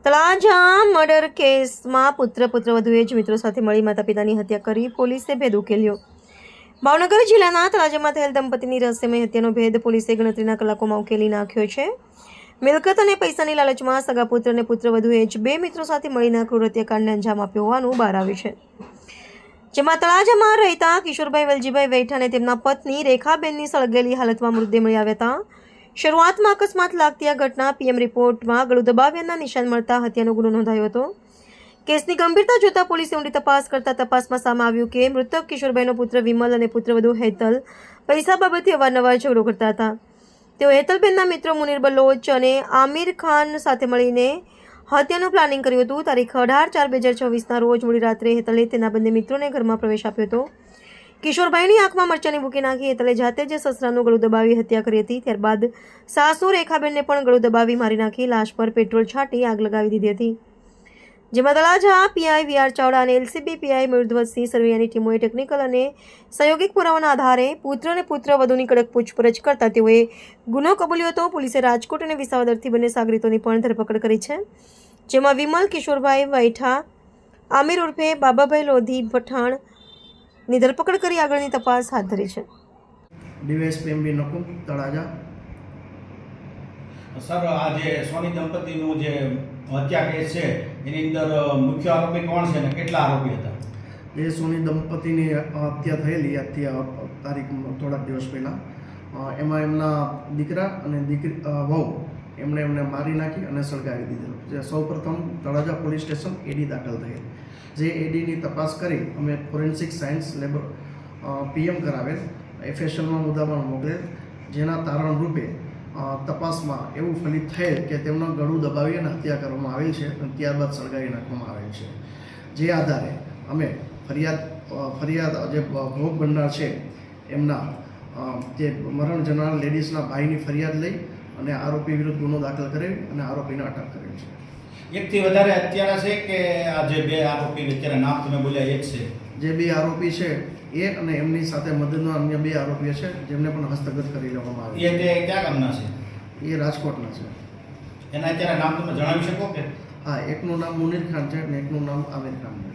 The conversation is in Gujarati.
તળાજા મર્ડર કેસમાં પુત્રવધુએ જ મિત્રો સાથે મળી માતા પિતાની હત્યા કરી, પોલીસે ભેદ ઉકેલ્યો। ભાવનગર જિલ્લાના તળાજામાં થયેલ દંપતીની રહસ્યમય હત્યાનો ભેદ પોલીસે ગણતરીના કલાકોમાં ઉકેલી નાખ્યો છે। મિલકત અને પૈસાની લાલચમાં સગા પુત્ર અને પુત્રવધુએ જ બે મિત્રો સાથે મળીને ક્રૂર હત્યાકાંડને અંજામ આપ્યો હોવાનું બહાર આવ્યું છે, જેમાં તળાજામાં રહેતા કિશોરભાઈ વેલજીભાઈ વૈઠા અને તેમના પત્ની રેખાબેનની સળગેલી હાલતમાં મૃતદેહ મળી આવ્યા હતા। શરૂઆતમાં અકસ્માત લાગતી આ ઘટના પીએમ રિપોર્ટમાં ગળું દબાવ્યાના નિશાન મળતા હત્યાનો ગુનો નોંધાયો હતો। કેસની ગંભીરતા જોતા પોલીસે ઊંડી તપાસ કરતા તપાસમાં સામે આવ્યું કે મૃતક કિશોરભાઈનો પુત્ર વિમલ અને પુત્રવધુ હેતલ પૈસા બાબતે અવારનવાર ઝઘડો કરતા હતા। તેઓ હેતલબેનના મિત્રો મુનીર બલોચ અને આમિર ખાન સાથે મળીને હત્યાનું પ્લાનિંગ કર્યું હતું। તારીખ 18/4/2024ના રોજ મોડી રાત્રે હેતલે તેના બંને મિત્રોને ઘરમાં પ્રવેશ આપ્યો હતો। કિશોરભાઈની આંખમાં મરચાની ભૂકી નાખી હેતલે જાતે જ સસરાનું ગળું દબાવી હત્યા કરી હતી। ત્યારબાદ સાસુ રેખાબેનને પણ ગળું દબાવી મારી નાખી લાશ પર પેટ્રોલ છાંટી આગ લગાવી દીધી હતી, જેમાં તળાજા પીઆઈ વીઆર ચાવડા અને એલસીબી પીઆઈ મયુરધ્વજસિંહ સરવૈયાની ટીમોએ ટેકનિકલ અને સંયોગિક પુરાવાના આધારે પુત્ર અને પુત્રવધુની કડક પૂછપરછ કરતા તેઓએ ગુનો કબૂલ્યો હતો। પોલીસે રાજકોટ અને વિસાવદરથી બંને સાગરીતોની પણ ધરપકડ કરી છે, જેમાં વિમલ કિશોરભાઈ વૈઠા, આમિર ઉર્ફે બાબાભાઈ લોધી પઠાણ ની ધરપકડ કરી આગળની તપાસ હાથ ધરી છે। DYSP MB Nakum Talaja. Sir, આ જે સોની દંપતીનું જે હત્યા કેસ છે એની અંદર મુખ્ય આરોપી કોણ છે અને કેટલા આરોપી હતા? એ સોની દંપતીની હત્યા થયેલી આજથી તારીખ થોડાક દિવસ પહેલાં, એમાં એમના દીકરા અને વહુ એમને મારી નાખી અને સળગાવી દીધેલો। જે સૌપ્રથમ તળાજા પોલીસ સ્ટેશન એડી દાખલ થયેલ, જે એડીની તપાસ કરી અમે ફોરેન્સિક સાયન્સ લેબ પીએમ કરાવેલ, એફએસએલમાં મુદ્દામાં મોકલેલ, જેના તારણ રૂપે તપાસમાં એવું ફલિત થયેલ કે તેમનું ગળું દબાવી અને હત્યા કરવામાં આવેલ છે અને ત્યારબાદ સળગાવી નાખવામાં આવેલ છે। જે આધારે અમે ફરિયાદ જે ભોગ બનનાર છે એમના જે મરણ જનાર લેડીઝના ભાઈની ફરિયાદ લઈ અને આરોપી વિરુદ્ધ ગુનો દાખલ કરેલ અને આરોપીને અટક કરેલ છે। એકથી વધારે હત્યારા છે કે આ જે બે આરોપી અત્યારે નામ તમે બોલ્યા એક છે? જે બે આરોપી છે એ અને એમની સાથે મદદના અન્ય બે આરોપીઓ છે જેમને પણ હસ્તગત કરી લેવામાં આવે છે। એ ક્યાં ગામના છે? એ રાજકોટના છે। એના અત્યારે નામ તમે જણાવી શકો કે? હા, એકનું નામ મુનીર ખાન છે અને એકનું નામ આમિર ખાન છે।